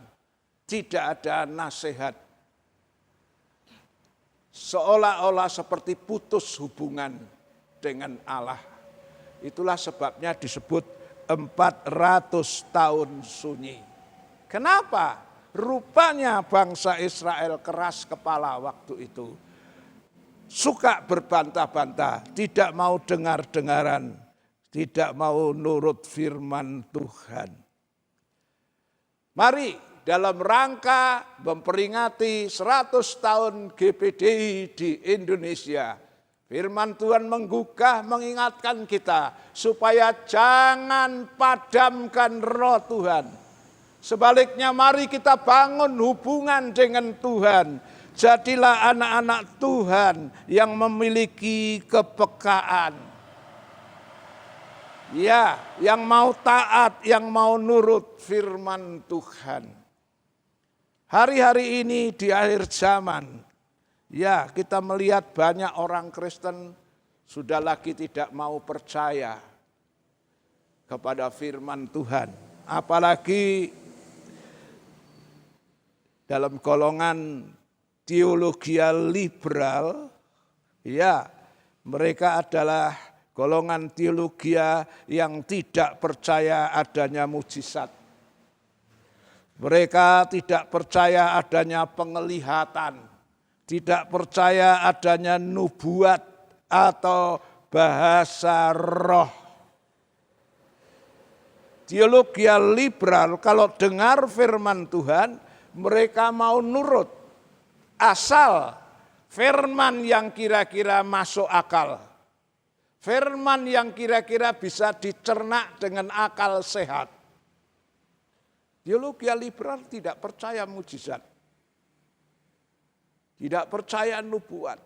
Speaker 3: tidak ada nasihat. Seolah-olah seperti putus hubungan dengan Allah. Itulah sebabnya disebut 400 tahun sunyi. Kenapa? Rupanya bangsa Israel keras kepala waktu itu. Suka berbantah-bantah, tidak mau dengar-dengaran, tidak mau nurut firman Tuhan. Mari dalam rangka memperingati 100 tahun GPDI di Indonesia, firman Tuhan menggugah mengingatkan kita supaya jangan padamkan roh Tuhan. Sebaliknya mari kita bangun hubungan dengan Tuhan. Jadilah anak-anak Tuhan yang memiliki kepekaan. Ya, yang mau taat, yang mau nurut firman Tuhan. Hari-hari ini di akhir zaman, ya kita melihat banyak orang Kristen sudah lagi tidak mau percaya kepada firman Tuhan. Apalagi dalam golongan teologi liberal, ya mereka adalah golongan teologi yang tidak percaya adanya mujizat. Mereka tidak percaya adanya penglihatan, tidak percaya adanya nubuat atau bahasa roh. Teologi liberal kalau dengar firman Tuhan, mereka mau nurut. Asal firman yang kira-kira masuk akal. Firman yang kira-kira bisa dicerna dengan akal sehat. Teologi liberal tidak percaya mujizat. Tidak percaya nubuat.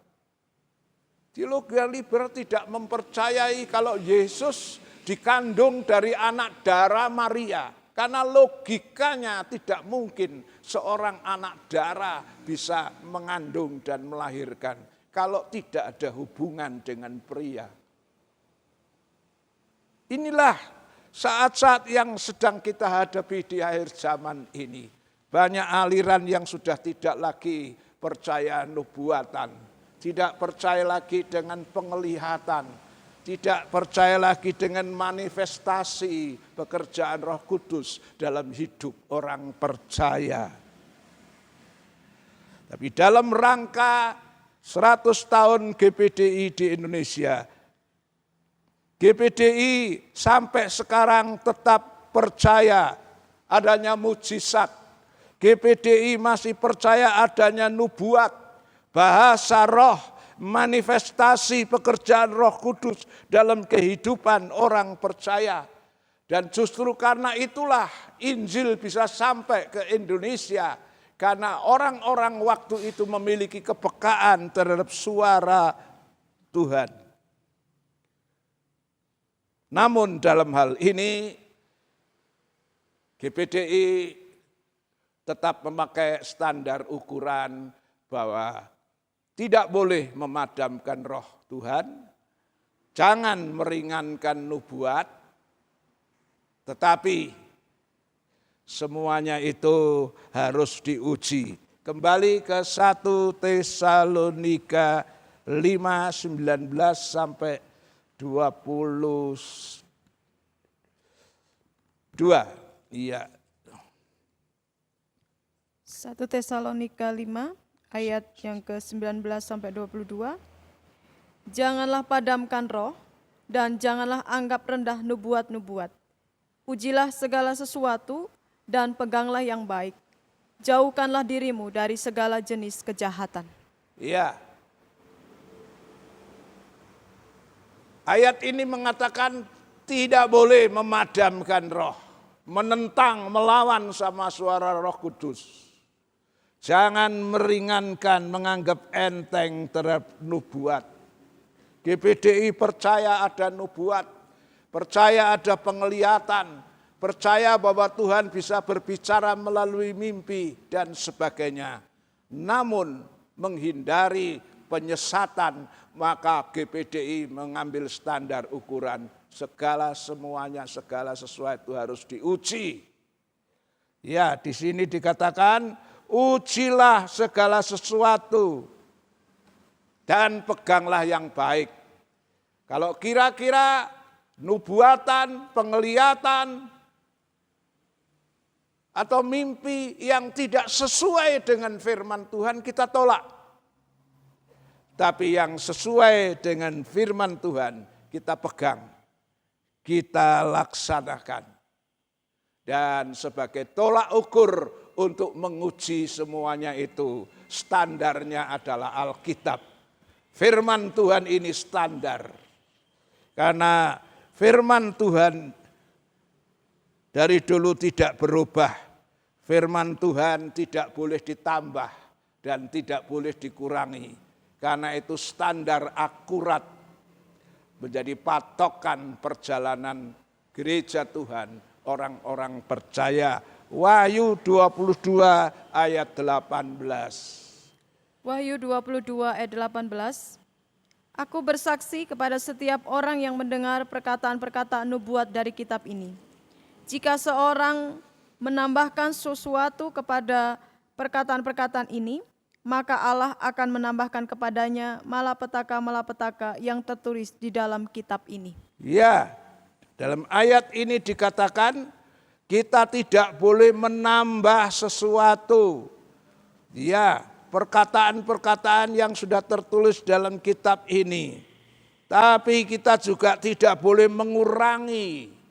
Speaker 3: Teologi liberal tidak mempercayai kalau Yesus dikandung dari anak darah Maria. Karena logikanya tidak mungkin seorang anak darah bisa mengandung dan melahirkan. Kalau tidak ada hubungan dengan pria. Inilah saat-saat yang sedang kita hadapi di akhir zaman ini. Banyak aliran yang sudah tidak lagi percaya nubuatan. Tidak percaya lagi dengan penglihatan. Tidak percaya lagi dengan manifestasi pekerjaan Roh Kudus dalam hidup orang percaya. Tapi dalam rangka 100 tahun GPDI di Indonesia, GPDI sampai sekarang tetap percaya adanya mujizat. GPDI masih percaya adanya nubuat, bahasa roh, manifestasi pekerjaan Roh Kudus dalam kehidupan orang percaya. Dan justru karena itulah Injil bisa sampai ke Indonesia. Karena orang-orang waktu itu memiliki kepekaan terhadap suara Tuhan. Namun dalam hal ini GPDI tetap memakai standar ukuran bahwa tidak boleh memadamkan roh Tuhan, jangan meringankan nubuat, tetapi semuanya itu harus diuji. Kembali ke 1 Tesalonika 5:19 sampai 22. Iya.
Speaker 4: 1 Tesalonika 5 ayat yang ke-19 sampai 22. Janganlah padamkan roh dan janganlah anggap rendah nubuat-nubuat. Ujilah segala sesuatu dan peganglah yang baik. Jauhkanlah dirimu dari segala jenis kejahatan.
Speaker 3: Iya. Ayat ini mengatakan tidak boleh memadamkan roh, menentang, melawan sama suara Roh Kudus. Jangan meringankan, menganggap enteng terhadap nubuat. GBDI percaya ada nubuat, percaya ada penglihatan, percaya bahwa Tuhan bisa berbicara melalui mimpi dan sebagainya. Namun menghindari penyesatan, maka GBDI mengambil standar ukuran segala semuanya, segala sesuatu harus diuji. Ya, di sini dikatakan ujilah segala sesuatu dan peganglah yang baik. Kalau kira-kira nubuatan, penglihatan, atau mimpi yang tidak sesuai dengan firman Tuhan kita tolak. Tapi yang sesuai dengan firman Tuhan kita pegang, kita laksanakan. Dan sebagai tolak ukur untuk menguji semuanya itu, standarnya adalah Alkitab. Firman Tuhan ini standar. Karena firman Tuhan dari dulu tidak berubah. Firman Tuhan tidak boleh ditambah dan tidak boleh dikurangi. Karena itu standar akurat menjadi patokan perjalanan gereja Tuhan, orang-orang percaya. Wahyu 22 ayat 18.
Speaker 4: Wahyu 22 ayat 18. Aku bersaksi kepada setiap orang yang mendengar perkataan-perkataan nubuat dari kitab ini. Jika seorang menambahkan sesuatu kepada perkataan-perkataan ini, maka Allah akan menambahkan kepadanya malapetaka-malapetaka yang tertulis di dalam kitab ini.
Speaker 3: Ya, dalam ayat ini dikatakan kita tidak boleh menambah sesuatu. Ya, perkataan-perkataan yang sudah tertulis dalam kitab ini. Tapi kita juga tidak boleh mengurangi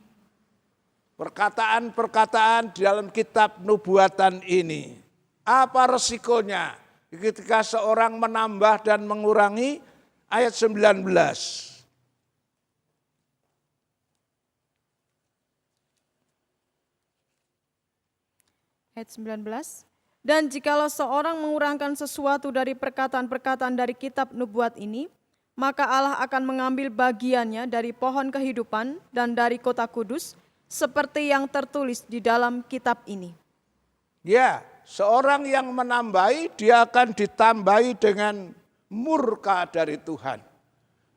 Speaker 3: perkataan-perkataan di dalam kitab nubuatan ini. Apa resikonya ketika seorang menambah dan mengurangi? Ayat 19.
Speaker 4: Ayat 19. Dan jikalau seorang mengurangkan sesuatu dari perkataan-perkataan dari kitab nubuat ini, maka Allah akan mengambil bagiannya dari pohon kehidupan dan dari kota kudus, seperti yang tertulis di dalam kitab ini.
Speaker 3: Ya, seorang yang menambahi, dia akan ditambahi dengan murka dari Tuhan.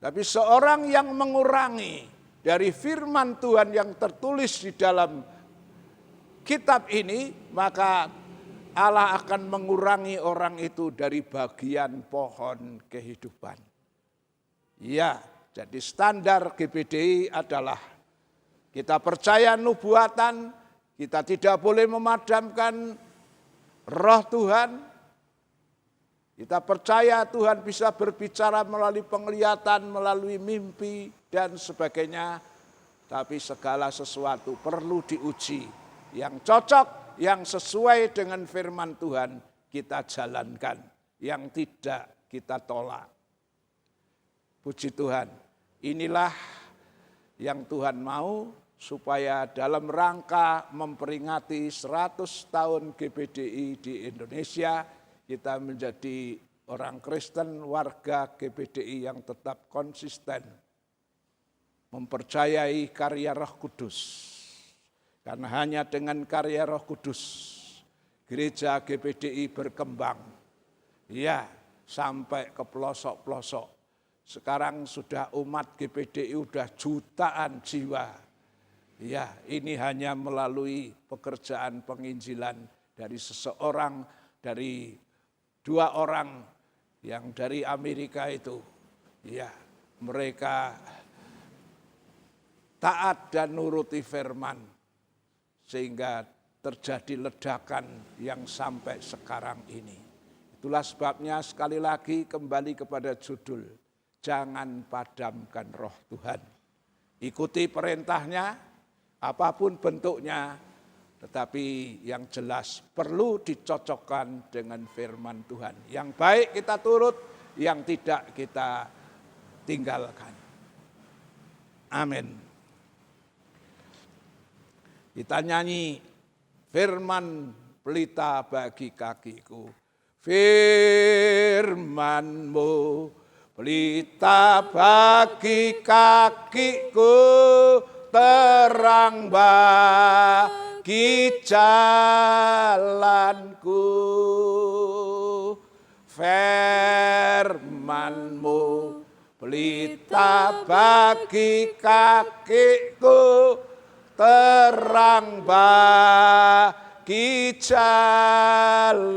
Speaker 3: Tapi seorang yang mengurangi dari firman Tuhan yang tertulis di dalam kitab ini, maka Allah akan mengurangi orang itu dari bagian pohon kehidupan. Ya, jadi standar GBDI adalah kita percaya nubuatan, kita tidak boleh memadamkan roh Tuhan. Kita percaya Tuhan bisa berbicara melalui penglihatan, melalui mimpi dan sebagainya. Tapi segala sesuatu perlu diuji. Yang cocok, yang sesuai dengan firman Tuhan kita jalankan. Yang tidak kita tolak. Puji Tuhan, inilah yang Tuhan mau supaya dalam rangka memperingati 100 tahun GBDI di Indonesia, kita menjadi orang Kristen, warga GBDI yang tetap konsisten, mempercayai karya Roh Kudus. Karena hanya dengan karya Roh Kudus gereja GPDI berkembang. Ya, sampai ke pelosok-pelosok. Sekarang sudah umat GPDI sudah jutaan jiwa. Ya, ini hanya melalui pekerjaan penginjilan dari seseorang, dari 2 orang yang dari Amerika itu. Ya, mereka taat dan nuruti firman, sehingga terjadi ledakan yang sampai sekarang ini. Itulah sebabnya sekali lagi kembali kepada judul, jangan padamkan roh Tuhan. Ikuti perintahnya, apapun bentuknya, tetapi yang jelas perlu dicocokkan dengan firman Tuhan. Yang baik kita turut, yang tidak kita tinggalkan. Amin. Kita nyanyi firman pelita bagi kakiku. Firman-Mu pelita bagi kakiku, terang bagi jalanku. Firman-Mu pelita bagi kakiku, terang bagi jalanku.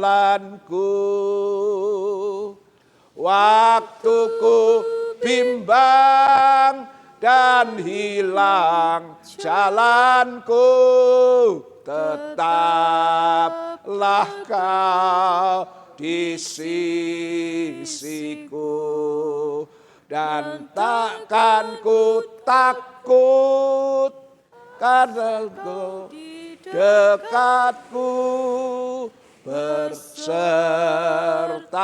Speaker 3: Waktuku bimbang dan hilang jalanku, tetaplah Kau di sisiku, dan takkan ku takut karena Kau dekatku, bersertaku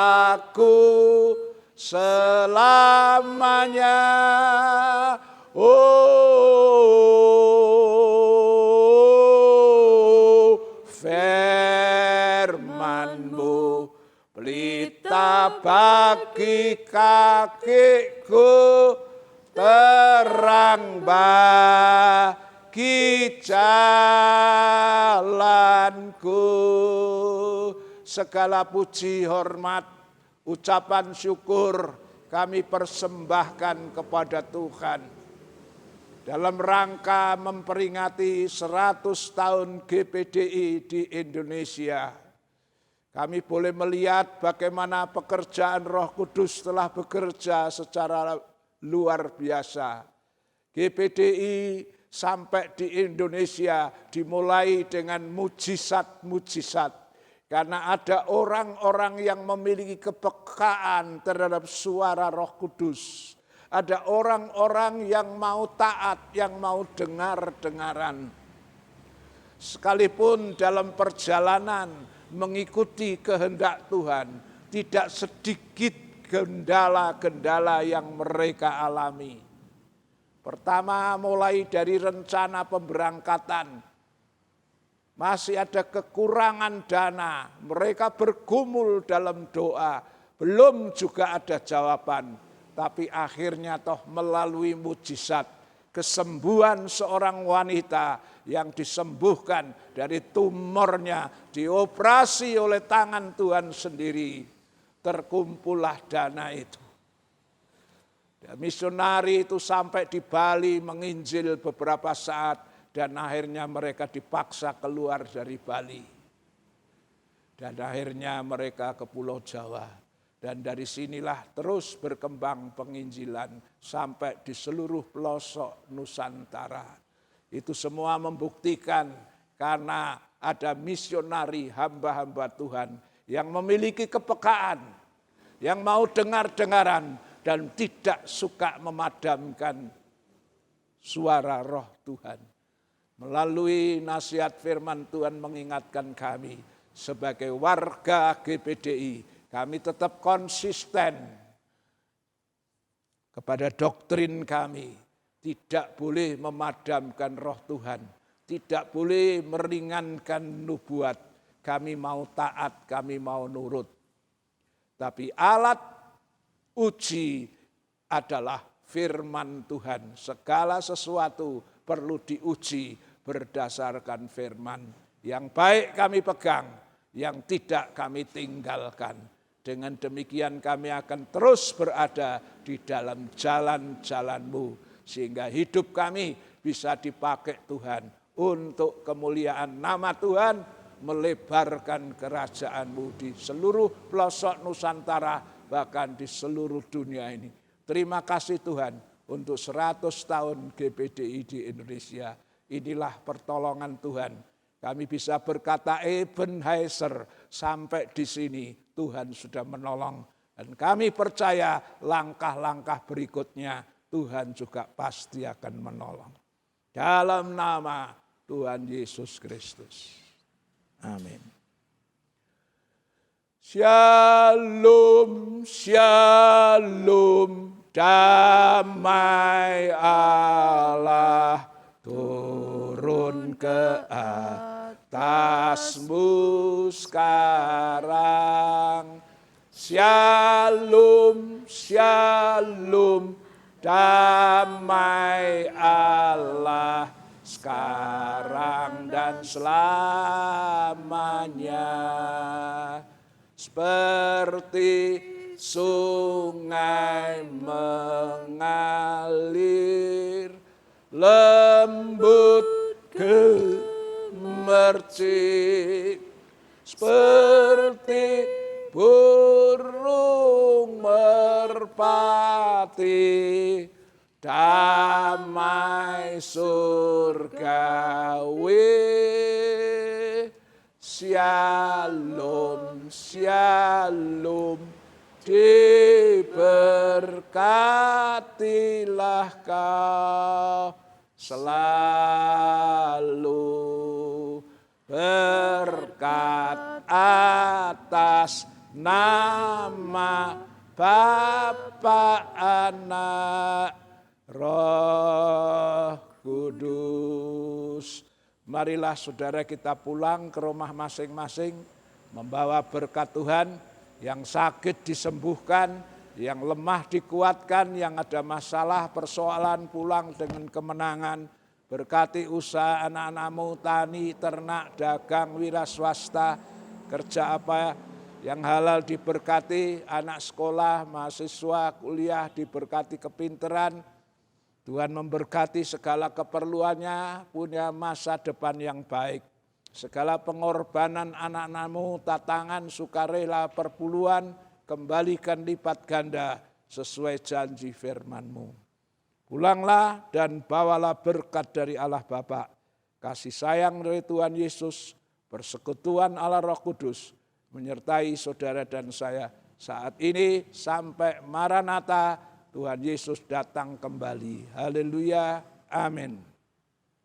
Speaker 3: selamanya. Oh, firman-Mu pelita bagi kakiku, terang bagi jalanku. Segala puji, hormat, ucapan syukur kami persembahkan kepada Tuhan dalam rangka memperingati 100 tahun GPDI di Indonesia. Kami boleh melihat bagaimana pekerjaan Roh Kudus telah bekerja secara luar biasa. GPDI sampai di Indonesia dimulai dengan mujizat-mujizat. Karena ada orang-orang yang memiliki kepekaan terhadap suara Roh Kudus. Ada orang-orang yang mau taat, yang mau dengar-dengaran. Sekalipun dalam perjalanan mengikuti kehendak Tuhan, tidak sedikit kendala-kendala yang mereka alami. Pertama, mulai dari rencana pemberangkatan. Masih ada kekurangan dana, mereka bergumul dalam doa, belum juga ada jawaban. Tapi akhirnya toh melalui mujizat, kesembuhan seorang wanita yang disembuhkan dari tumornya, dioperasi oleh tangan Tuhan sendiri, terkumpullah dana itu. Dan misionari itu sampai di Bali menginjil beberapa saat, dan akhirnya mereka dipaksa keluar dari Bali. Dan akhirnya mereka ke Pulau Jawa. Dan dari sinilah terus berkembang penginjilan sampai di seluruh pelosok Nusantara. Itu semua membuktikan karena ada misionari hamba-hamba Tuhan yang memiliki kepekaan, yang mau dengar-dengaran dan tidak suka memadamkan suara Roh Tuhan. Melalui nasihat firman Tuhan mengingatkan kami sebagai warga GPDI, kami tetap konsisten kepada doktrin kami. Tidak boleh memadamkan Roh Tuhan, tidak boleh meringankan nubuat. Kami mau taat, kami mau nurut. Tapi alat uji adalah firman Tuhan. Segala sesuatu perlu diuji berdasarkan firman. Yang baik kami pegang, yang tidak kami tinggalkan. Dengan demikian kami akan terus berada di dalam jalan-jalan-Mu, sehingga hidup kami bisa dipakai Tuhan untuk kemuliaan nama Tuhan, melebarkan kerajaan-Mu di seluruh pelosok Nusantara, bahkan di seluruh dunia ini. Terima kasih Tuhan untuk 100 tahun GPDI di Indonesia. Inilah pertolongan Tuhan. Kami bisa berkata Ebenezer, sampai di sini Tuhan sudah menolong. Dan kami percaya langkah-langkah berikutnya Tuhan juga pasti akan menolong. Dalam nama Tuhan Yesus Kristus. Amin. Shalom, shalom, damai Allah turun ke atasmu sekarang. Shalom, shalom, damai Allah sekarang dan selamanya. Seperti sungai mengalir, lembut gemercik, seperti burung merpati, damai surgawi. Shalom, shalom, diberkatilah kau selalu, berkat atas nama Bapa, Anak, Roh Kudus. Marilah saudara kita pulang ke rumah masing-masing, membawa berkat Tuhan. Yang sakit disembuhkan, yang lemah dikuatkan, yang ada masalah persoalan pulang dengan kemenangan. Berkati usaha anak-anakmu, tani, ternak, dagang, wira swasta, kerja apa yang halal diberkati, anak sekolah, mahasiswa, kuliah diberkati kepinteran. Tuhan memberkati segala keperluannya, punya masa depan yang baik. Segala pengorbanan anak-anakmu, tatangan, sukarela, perpuluhan, kembalikan lipat ganda sesuai janji firman-Mu. Pulanglah dan bawalah berkat dari Allah Bapa, kasih sayang dari Tuhan Yesus, persekutuan Allah Roh Kudus, menyertai saudara dan saya saat ini sampai Maranatha, Tuhan Yesus datang kembali. Haleluya, amin.